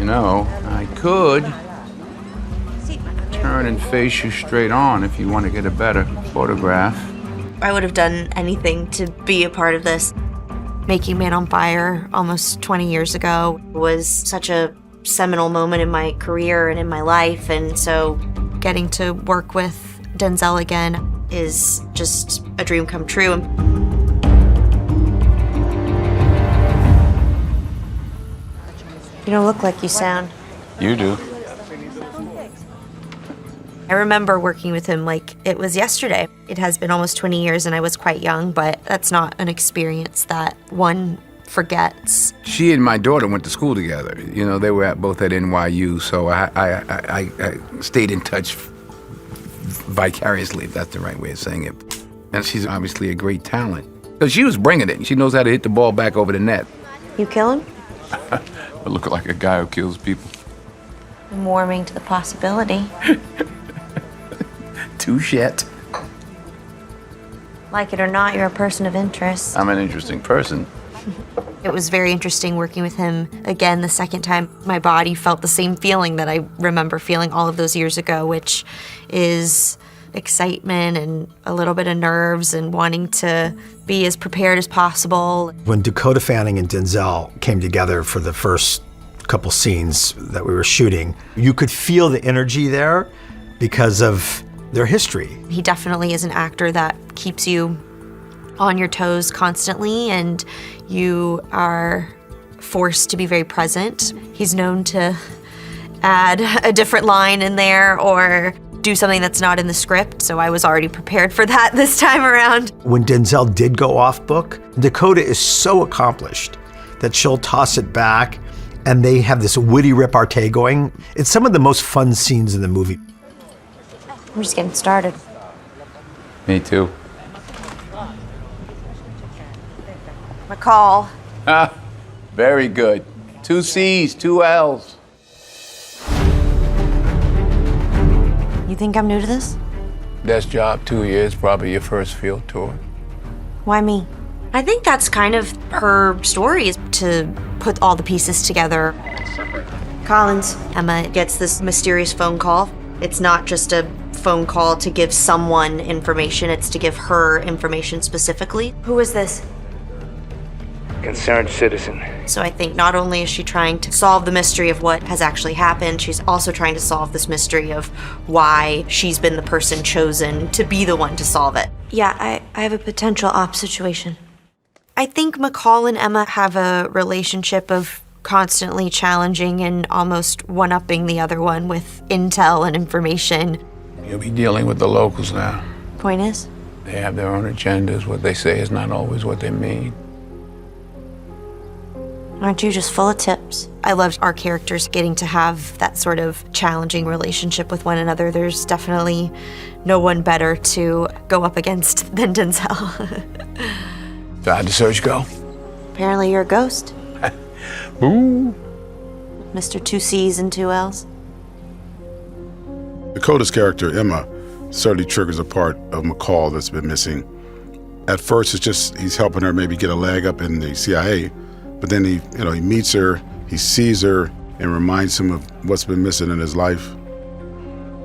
You know, I could turn and face you straight on if you want to get a better photograph. I would have done anything to be a part of this. Making Man on Fire almost 20 years ago was such a seminal moment in my career and in my life, and so getting to work with Denzel again is just a dream come true. You don't look like you sound. You do. I remember working with him like it was yesterday. It has been almost 20 years and I was quite young, but that's not an experience that one forgets. She and my daughter went to school together. You know, they were both at NYU, so I stayed in touch vicariously, if that's the right way of saying it. And she's obviously a great talent. Because she was bringing it. She knows how to hit the ball back over the net. You kill him? I look like a guy who kills people. I'm warming to the possibility. Touchette. Like it or not, you're a person of interest. I'm an interesting person. It was very interesting working with him again the second time. My body felt the same feeling that I remember feeling all of those years ago, which is excitement and a little bit of nerves and wanting to be as prepared as possible. When Dakota Fanning and Denzel came together for the first couple scenes that we were shooting, you could feel the energy there because of their history. He definitely is an actor that keeps you on your toes constantly, and you are forced to be very present. He's known to add a different line in there or do something that's not in the script, so I was already prepared for that this time around. When Denzel did go off book, Dakota is so accomplished that she'll toss it back and they have this witty repartee going. It's some of the most fun scenes in the movie. I'm just getting started. Me too. McCall. Ah, very good. 2 C's, 2 L's. You think I'm new to this? Desk job, 2 years, probably your first field tour. Why me? I think that's kind of her story, is to put all the pieces together. Collins. Emma gets this mysterious phone call. It's not just a phone call to give someone information, it's to give her information specifically. Who is this? Concerned citizen. So I think not only is she trying to solve the mystery of what has actually happened, she's also trying to solve this mystery of why she's been the person chosen to be the one to solve it. Yeah, I have a potential op situation. I think McCall and Emma have a relationship of constantly challenging and almost one-upping the other one with intel and information. You'll be dealing with the locals now. Point is? They have their own agendas. What they say is not always what they mean. Aren't you just full of tips? I loved our characters getting to have that sort of challenging relationship with one another. There's definitely no one better to go up against than Denzel. So how'd the search go? Apparently you're a ghost. Ooh. Mr. 2 C's and 2 L's. Dakota's character, Emma, certainly triggers a part of McCall that's been missing. At first, it's just he's helping her maybe get a leg up in the CIA, but then he meets her, he sees her, and reminds him of what's been missing in his life.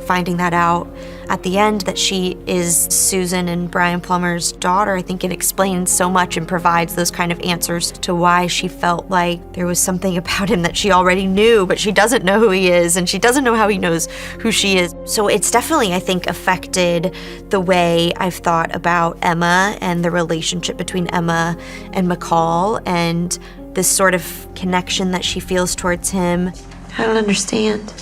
Finding that out at the end that she is Susan and Brian Plummer's daughter, I think it explains so much and provides those kind of answers to why she felt like there was something about him that she already knew, but she doesn't know who he is, and she doesn't know how he knows who she is. So it's definitely, I think, affected the way I've thought about Emma and the relationship between Emma and McCall and this sort of connection that she feels towards him. I don't understand.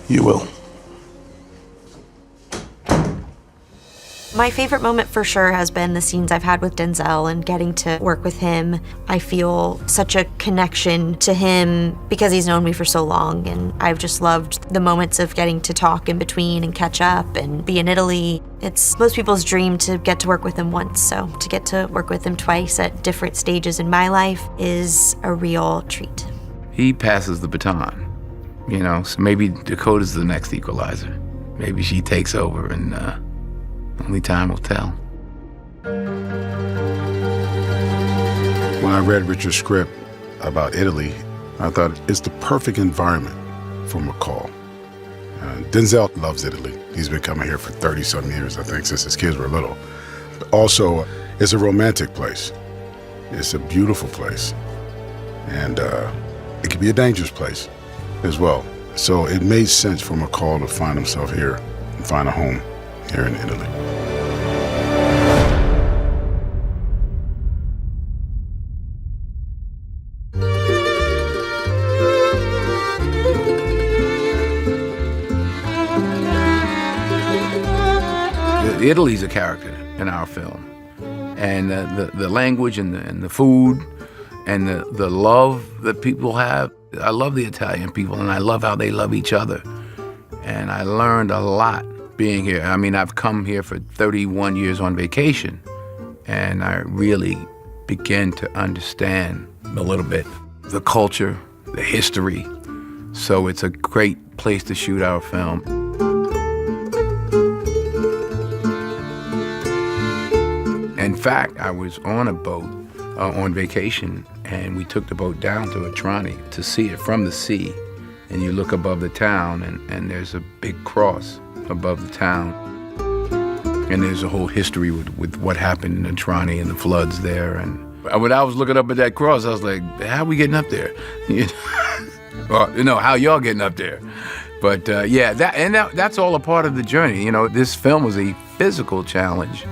You will. My favorite moment for sure has been the scenes I've had with Denzel and getting to work with him. I feel such a connection to him because he's known me for so long, and I've just loved the moments of getting to talk in between and catch up and be in Italy. It's most people's dream to get to work with him once, so to get to work with him twice at different stages in my life is a real treat. He passes the baton, so maybe Dakota's the next Equalizer. Maybe she takes over and only time will tell. When I read Richard's script about Italy, I thought it's the perfect environment for McCall. Denzel loves Italy. He's been coming here for 30-some years, I think, since his kids were little. Also, it's a romantic place. It's a beautiful place. And it can be a dangerous place as well. So it made sense for McCall to find himself here and find a home here in Italy. Italy's a character in our film, and the language and the food and the love that people have. I love the Italian people, and I love how they love each other. And I learned a lot being here. I mean, I've come here for 31 years on vacation, and I really began to understand a little bit the culture, the history. So it's a great place to shoot our film. In fact, I was on a boat on vacation, and we took the boat down to Trani to see it from the sea. And you look above the town, and there's a big cross above the town. And there's a whole history with what happened in Trani and the floods there. And when I was looking up at that cross, I was like, how are we getting up there? Well, how y'all getting up there? But yeah, that's all a part of the journey. This film was a physical challenge.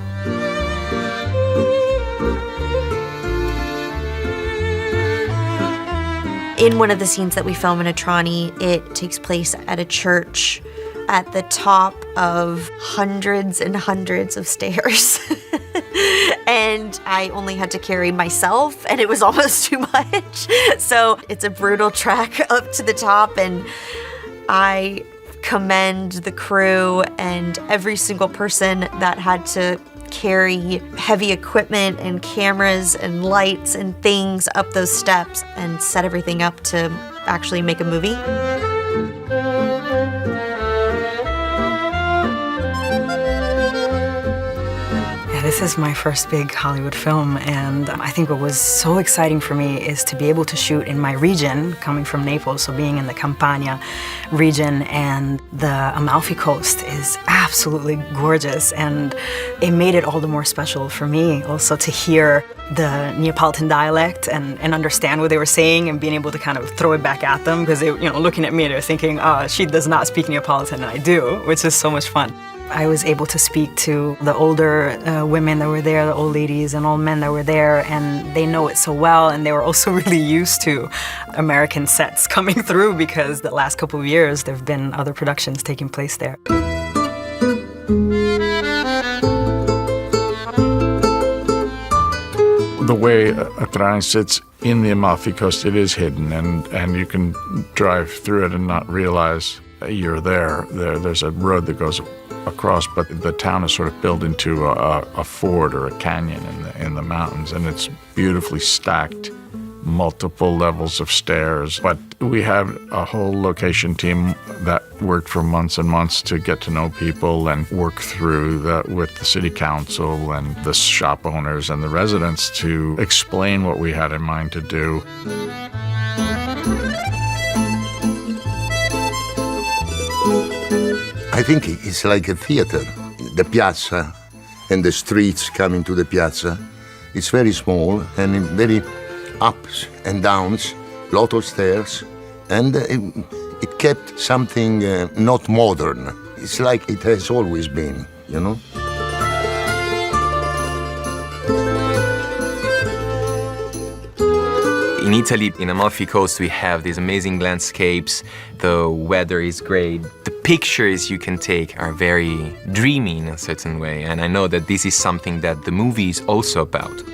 In one of the scenes that we film in Trani, it takes place at a church at the top of hundreds and hundreds of stairs. And I only had to carry myself, and it was almost too much. So it's a brutal trek up to the top, and I commend the crew and every single person that had to carry heavy equipment and cameras and lights and things up those steps and set everything up to actually make a movie. This is my first big Hollywood film, and I think what was so exciting for me is to be able to shoot in my region, coming from Naples, so being in the Campania region, and the Amalfi Coast is absolutely gorgeous, and it made it all the more special for me also to hear the Neapolitan dialect and understand what they were saying and being able to kind of throw it back at them, because they, looking at me, they're thinking, she does not speak Neapolitan, and I do, which is so much fun. I was able to speak to the older women that were there, the old ladies and old men that were there, and they know it so well, and they were also really used to American sets coming through, because the last couple of years there have been other productions taking place there. The way Trani sits in the Amalfi Coast, it is hidden, and you can drive through it and not realize you're there. There's a road that goes across, but the town is sort of built into a ford or a canyon in the mountains, and it's beautifully stacked, multiple levels of stairs. But we have a whole location team that worked for months and months to get to know people and work through with the city council and the shop owners and the residents to explain what we had in mind to do. I think it's like a theater. The piazza and the streets coming to the piazza, it's very small and very ups and downs, lot of stairs, and it kept something not modern. It's like it has always been, In Italy, in Amalfi Coast, we have these amazing landscapes. The weather is great. The pictures you can take are very dreamy in a certain way. And I know that this is something that the movie is also about.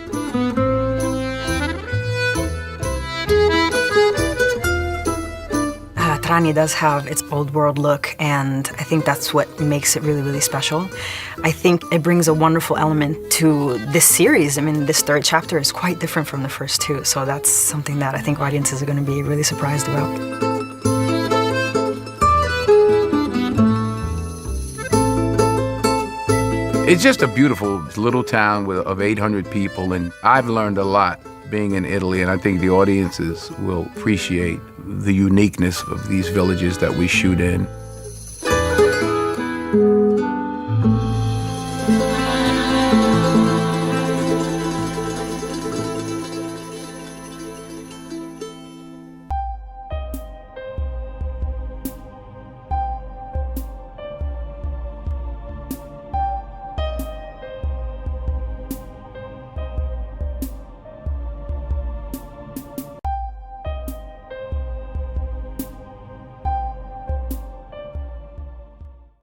Trani does have its old world look, and I think that's what makes it really, really special. I think it brings a wonderful element to this series. I mean, this third chapter is quite different from the first two, so that's something that I think audiences are going to be really surprised about. It's just a beautiful little town of 800 people, and I've learned a lot being in Italy, and I think the audiences will appreciate the uniqueness of these villages that we shoot in.